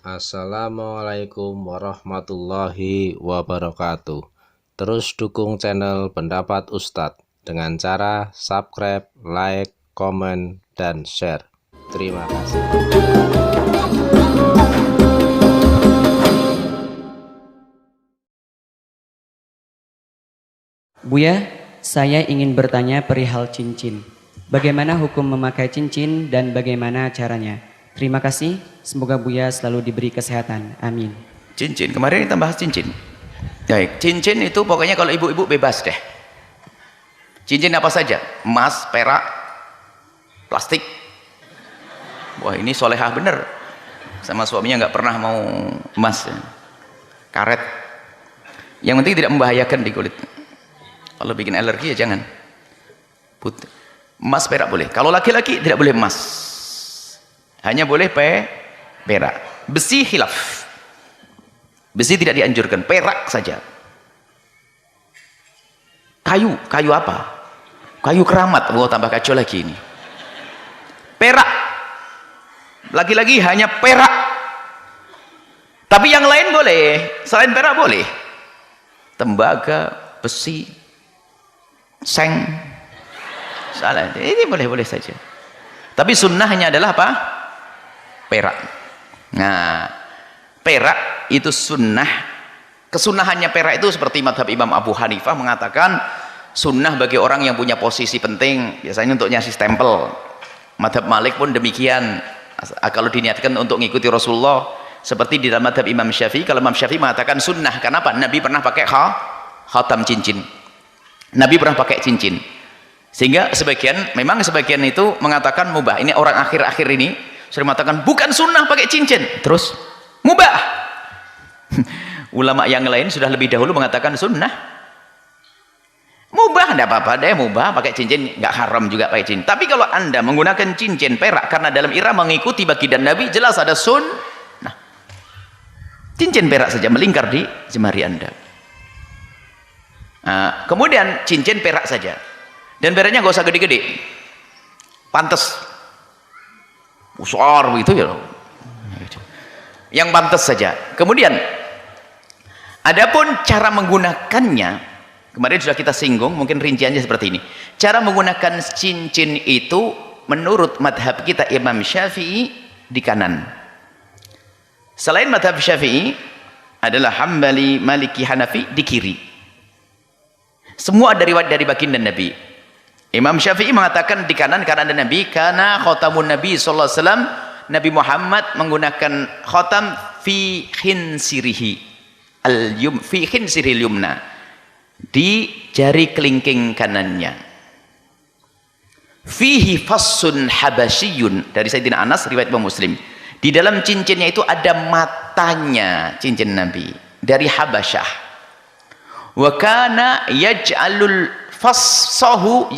Assalamualaikum warahmatullahi wabarakatuh. Terus dukung channel Pendapat Ustadz dengan cara subscribe, like, komen, dan share. Terima kasih. Buya, saya ingin bertanya perihal cincin. Bagaimana hukum memakai cincin dan bagaimana caranya? Terima kasih, semoga Buya selalu diberi kesehatan. Amin. Cincin, kemarin kita bahas cincin. Baik, cincin itu pokoknya kalau ibu-ibu bebas deh. Cincin apa saja, emas, perak, plastik. Wah, ini solehah bener. Sama suaminya nggak pernah mau emas, karet. Yang penting tidak membahayakan di kulit. Kalau bikin alergi ya jangan. Emas, perak boleh. Kalau laki-laki tidak boleh emas, hanya boleh perak. Besi khilaf. Besi tidak dianjurkan, perak saja. Kayu apa? Kayu keramat. Wah, tambah kacau lagi ini. Perak. Lagi-lagi hanya perak. Tapi yang lain boleh, selain perak boleh. Tembaga, besi, seng, salah. Ini boleh-boleh saja. Tapi sunnahnya adalah apa? Perak. Nah, perak itu sunnah. Kesunahannya perak itu seperti madhab Imam Abu Hanifah mengatakan sunnah bagi orang yang punya posisi penting, biasanya untuk ngasih stempel. Madhab Malik pun demikian, kalau diniatkan untuk mengikuti Rasulullah. Seperti di dalam madhab Imam Syafi'i, kalau Imam Syafi'i mengatakan sunnah. Kenapa? Nabi pernah pakai khatam cincin. Nabi pernah pakai cincin. Sehingga memang sebagian itu mengatakan mubah. Ini orang akhir-akhir ini sering mengatakan bukan sunnah pakai cincin, terus mubah. Ulama yang lain sudah lebih dahulu mengatakan sunnah. Mubah, tidak apa-apa deh, mubah pakai cincin, nggak haram juga pakai cincin. Tapi kalau anda menggunakan cincin perak karena dalam irama mengikuti baginda Nabi, jelas ada sunnah. Cincin perak saja melingkar di jemari anda. Nah, kemudian cincin perak saja, dan peraknya nggak usah gede-gede, pantas, besar begitu ya, yang pantas saja. Kemudian adapun cara menggunakannya, kemarin sudah kita singgung, mungkin rinciannya seperti ini. Cara menggunakan cincin itu menurut madhab kita Imam Syafi'i di kanan. Selain madhab Syafi'i adalah Hambali, Maliki, Hanafi di kiri. Semua dari baginda Nabi. Imam Syafi'i mengatakan di kanan karena ada Nabi, karena khatamun Nabi sallallahu alaihi wasallam, Nabi Muhammad menggunakan khatam fi khinsirihi fi khinsiril yumna, di jari kelingking kanannya. Fihi fassun habasyiyun, dari Sayyidina Anas riwayat Imam Muslim. Di dalam cincinnya itu ada matanya, cincin Nabi dari Habasyah. Wa kana yaj'alu fassahu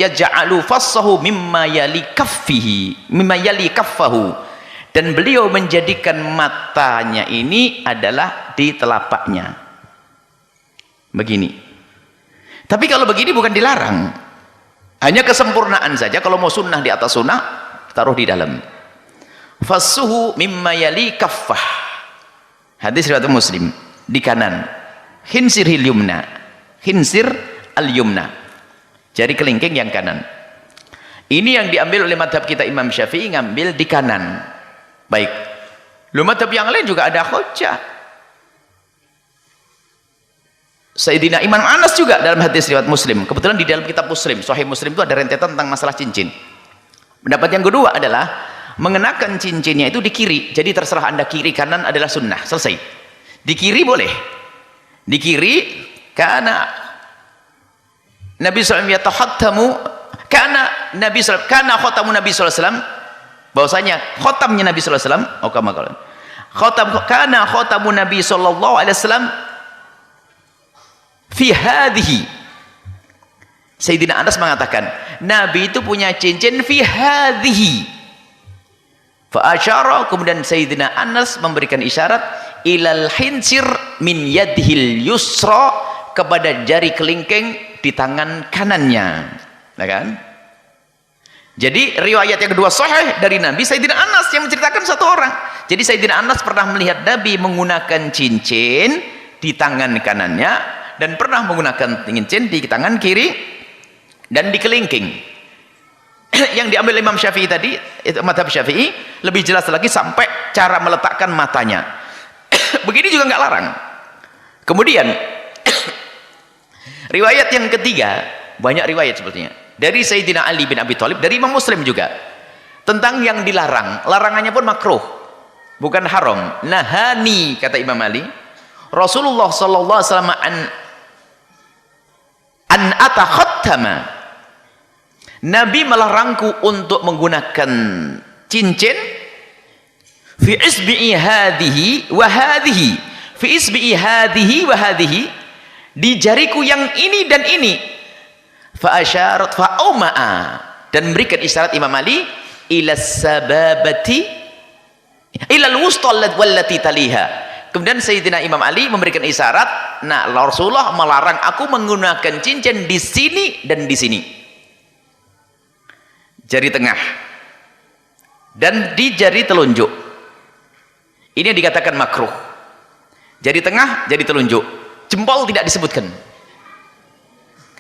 mimma yali kaffahu, dan beliau menjadikan matanya ini adalah di telapaknya begini. Tapi kalau begini bukan dilarang, hanya kesempurnaan saja. Kalau mau sunnah di atas sunnah, taruh di dalam. Fassuhu mimma yali kaffah, hadis riwayat Muslim, di kanan. Khinsiril yumna, khinsir al yumna, jari kelingking yang kanan. Ini yang diambil oleh madhab kita Imam Syafi'i, ngambil di kanan. Baik, lu madhab yang lain juga ada hujjah. Sayyidina Imam Anas juga dalam hadis riwayat Muslim, kebetulan di dalam kitab Muslim, Sahih Muslim itu ada rentetan tentang masalah cincin. Pendapat yang kedua adalah mengenakan cincinnya itu di kiri, jadi terserah anda, kiri kanan adalah sunnah, selesai. Di kiri boleh, di kiri, karena Nabi SAW yatahattamu, karena Nabi SAW, karena khatamu Nabi SAW, bahwasanya khatamnya Nabi SAW, karena khatamu Nabi SAW fi hadhihi. Sayyidina Anas mengatakan Nabi itu punya cincin fi hadhihi. Fa asyara, kemudian Sayyidina Anas memberikan isyarat ilal hinsir min yadhil yusra, kepada jari kelingking di tangan kanannya. Nah kan? Jadi riwayat yang kedua sahih dari Nabi Sayyidina Anas yang menceritakan satu orang. Jadi Sayyidina Anas pernah melihat Nabi menggunakan cincin di tangan kanannya dan pernah menggunakan cincin di tangan kiri dan di kelingking. Yang diambil Imam Syafi'i tadi, itu mazhab Syafi'i, lebih jelas lagi sampai cara meletakkan matanya. Begini juga nggak larang. Kemudian riwayat yang ketiga, banyak riwayat sepertinya dari Sayyidina Ali bin Abi Thalib, dari Imam Muslim juga, tentang yang dilarang. Larangannya pun makruh, bukan haram. Nahani, kata Imam Ali, Rasulullah sallallahu alaihi wasallam an atakhattama. Nabi melarangku untuk menggunakan cincin fi isbi'i hadhihi wa hadhihi, fi isbi'i hadhihi wa hadhihi, di jariku yang ini dan ini. Fa asyarat fa auma'a, dan memberikan isyarat Imam Ali ila sababati ila al-wusta wallati taliha. Kemudian Sayyidina Imam Ali memberikan isyarat, nah Rasulullah melarang aku menggunakan cincin di sini dan di sini, jari tengah dan di jari telunjuk. Ini yang dikatakan makruh. Jari tengah, jari telunjuk, jempol tidak disebutkan.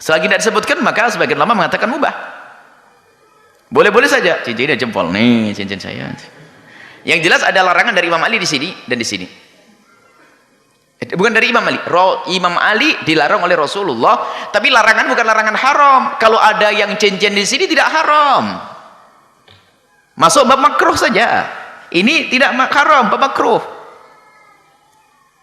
Selagi tidak disebutkan, maka sebagian ulama mengatakan mubah. Boleh-boleh saja, cincinnya jempol, nih cincin saya. Yang jelas ada larangan dari Imam Ali di sini dan di sini. Bukan dari Imam Ali. Imam Ali dilarang oleh Rasulullah, tapi larangan bukan larangan haram. Kalau ada yang cincin di sini tidak haram. Masuk bab makruh saja. Ini tidak haram, bab makruh.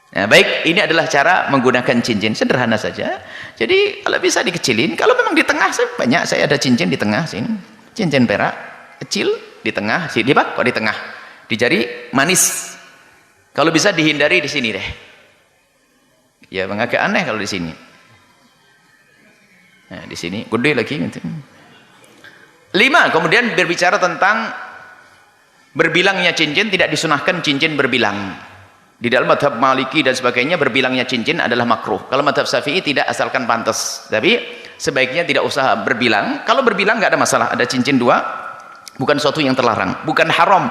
Nah, baik, ini adalah cara menggunakan cincin, sederhana saja. Jadi kalau bisa dikecilin, kalau memang di tengah, banyak saya ada cincin di tengah sini, cincin perak kecil di tengah sini, Pak, kok di tengah, di jari manis. Kalau bisa dihindari di sini deh. Ya, agak aneh kalau di sini. Nah, di sini gede lagi gitu. 5, kemudian berbicara tentang berbilangnya cincin, tidak disunahkan cincin berbilang. Di dalam madhab Maliki dan sebagainya, berbilangnya cincin adalah makruh. Kalau madhab Syafi'i tidak, asalkan pantas. Tapi sebaiknya tidak usah berbilang. Kalau berbilang nggak ada masalah, ada cincin 2, bukan suatu yang terlarang, bukan haram,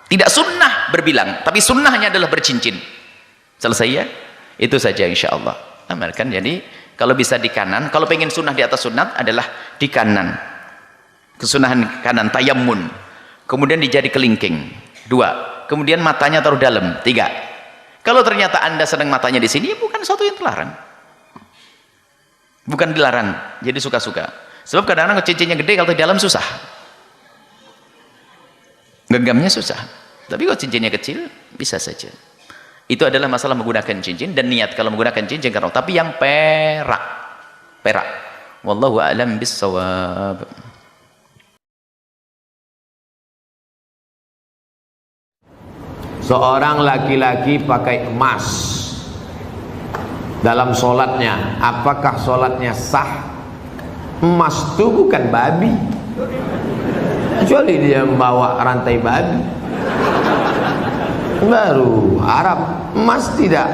tidak sunnah berbilang, tapi sunnahnya adalah bercincin. Selesai ya? Itu saja insya Allah. Amalkan. Jadi kalau bisa di kanan, kalau pengen sunnah di atas sunnat adalah di kanan, kesunahan kanan, tayammun. Kemudian di jari kelingking 2, kemudian matanya taruh dalam 3. Kalau ternyata Anda sedang matanya di sini, bukan sesuatu yang terlarang, bukan dilarang, jadi suka-suka. Sebab kadang-kadang cincinnya gede, kalau di dalam susah, genggamnya susah. Tapi kalau cincinnya kecil, bisa saja. Itu adalah masalah menggunakan cincin dan niat. Kalau menggunakan cincin karena, tapi yang perak, wallahu a'lam bissawab. Seorang laki-laki pakai emas dalam sholatnya, apakah sholatnya sah? Emas itu bukan babi, kecuali dia membawa rantai babi, baru Arab. Emas tidak.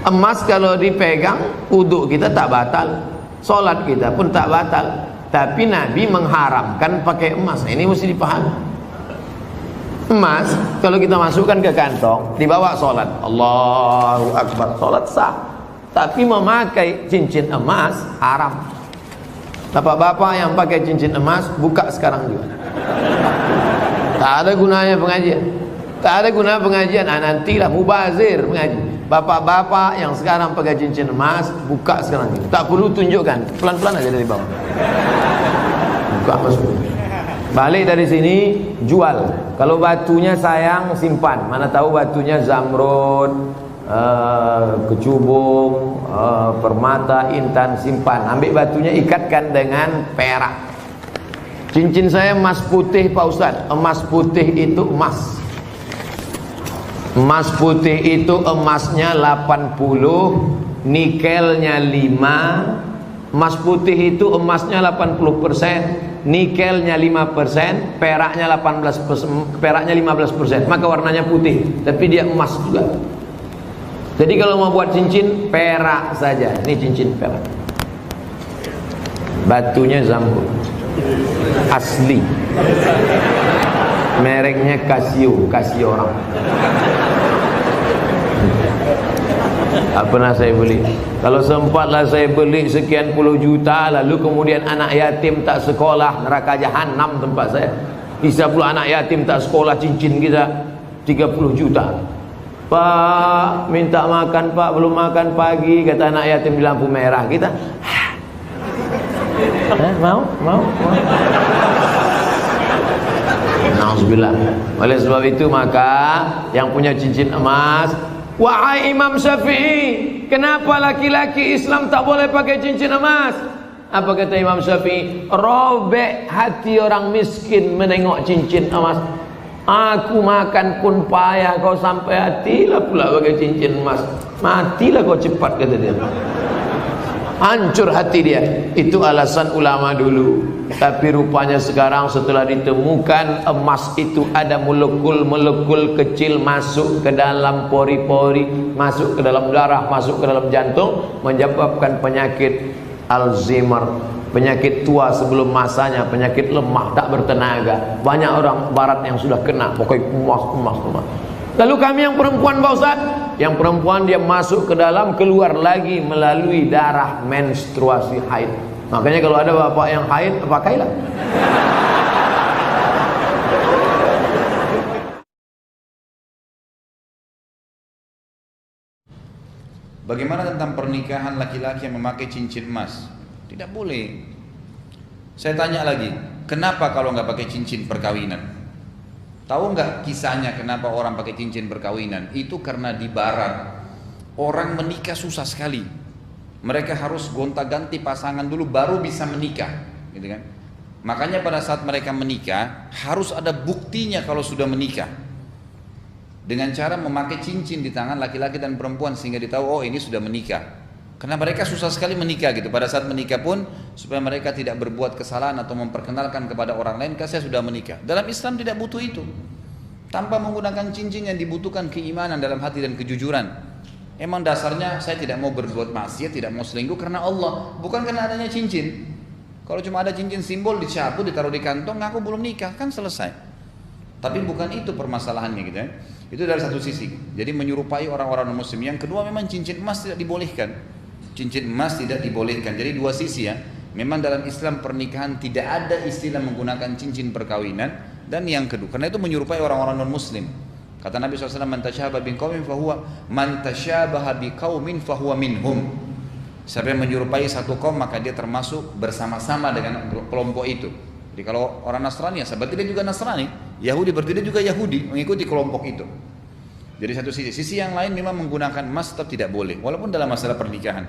Emas kalau dipegang, wudhu kita tak batal, sholat kita pun tak batal. Tapi Nabi mengharamkan pakai emas. Ini mesti dipahami. Emas kalau kita masukkan ke kantong, dibawa sholat, Allahu Akbar, sholat sah. Tapi memakai cincin emas haram. Bapak-bapak yang pakai cincin emas, buka sekarang juga. Tak ada gunanya pengajian, tak ada guna pengajian. Nantilah mubazir mengaji. Bapak-bapak yang sekarang pakai cincin emas, buka sekarang juga. Tak perlu tunjukkan, pelan-pelan aja dari bawah, buka masuk. Balik dari sini, jual. Kalau batunya sayang, simpan. Mana tahu batunya zamrud, kecubung, permata, intan, simpan. Ambil batunya, ikatkan dengan perak. Cincin saya emas putih Pak Ustadz. Emas putih itu emas. Emas putih itu emasnya 80, nikelnya 5. Emas putih itu emasnya 80%. Nikelnya 5%, peraknya 18%, peraknya 15%, maka warnanya putih, tapi dia emas juga. Jadi kalau mau buat cincin, perak saja. Ini cincin perak. Batunya zamrud. Asli. Mereknya Casio, Casio orang. Tak pernah saya beli. Kalau sempatlah saya beli sekian puluh juta, lalu kemudian anak yatim tak sekolah, neraka jahanam tempat saya. Bisa pula anak yatim tak sekolah, cincin kita 30 juta. Pak, minta makan Pak, belum makan pagi, kata anak yatim di lampu merah. Kita mau. Nauzubillah. Oleh sebab itu maka yang punya cincin emas, wahai Imam Syafi'i, kenapa laki-laki Islam tak boleh pakai cincin emas? Apa kata Imam Syafi'i? Robek hati orang miskin menengok cincin emas. Aku makan pun payah, kau sampai hatilah pula pakai cincin emas. Matilah kau cepat, kata dia. Hancur hati dia. Itu alasan ulama dulu. Tapi rupanya sekarang setelah ditemukan emas itu ada molekul-molekul kecil masuk ke dalam pori-pori, masuk ke dalam darah, masuk ke dalam jantung, menyebabkan penyakit Alzheimer, penyakit tua sebelum masanya, penyakit lemah, tak bertenaga. Banyak orang barat yang sudah kena, pokoknya emas. Lalu kami yang perempuan, Pak Ustaz, yang perempuan dia masuk ke dalam, keluar lagi melalui darah menstruasi haid. Makanya kalau ada bapak yang haid, pakailah. Bagaimana tentang pernikahan laki-laki yang memakai cincin emas? Tidak boleh. Saya tanya lagi, kenapa kalau nggak pakai cincin perkawinan? Tahu nggak kisahnya kenapa orang pakai cincin perkawinan? Itu karena di barat orang menikah susah sekali. Mereka harus gonta-ganti pasangan dulu baru bisa menikah, gitu kan? Makanya pada saat mereka menikah harus ada buktinya kalau sudah menikah. Dengan cara memakai cincin di tangan laki-laki dan perempuan sehingga ditahu oh ini sudah menikah. Karena mereka susah sekali menikah gitu. Pada saat menikah pun supaya mereka tidak berbuat kesalahan atau memperkenalkan kepada orang lain kalau saya sudah menikah. Dalam Islam tidak butuh itu. Tanpa menggunakan cincin yang dibutuhkan keimanan dalam hati dan kejujuran. Emang dasarnya saya tidak mau berbuat maksiat, tidak mau selingkuh karena Allah, bukan karena adanya cincin. Kalau cuma ada cincin simbol dicabut, ditaruh di kantong, ngaku belum nikah, kan selesai. Tapi bukan itu permasalahannya gitu ya. Itu dari satu sisi. Jadi menyerupai orang-orang muslim. Yang kedua memang cincin emas tidak dibolehkan. Cincin emas tidak dibolehkan. Jadi dua sisi ya. Memang dalam Islam pernikahan tidak ada istilah menggunakan cincin perkawinan. Dan yang kedua, karena itu menyerupai orang-orang non-muslim. Kata Nabi SAW, man tasyabaha biqaumin fahuwa minhum. Siapa yang menyerupai satu kaum maka dia termasuk bersama-sama dengan kelompok itu. Jadi kalau orang Nasrani ya berarti dia juga Nasrani. Yahudi berarti dia juga Yahudi, mengikuti kelompok itu. Jadi satu sisi yang lain memang menggunakan emas tetap tidak boleh walaupun dalam masalah pernikahan.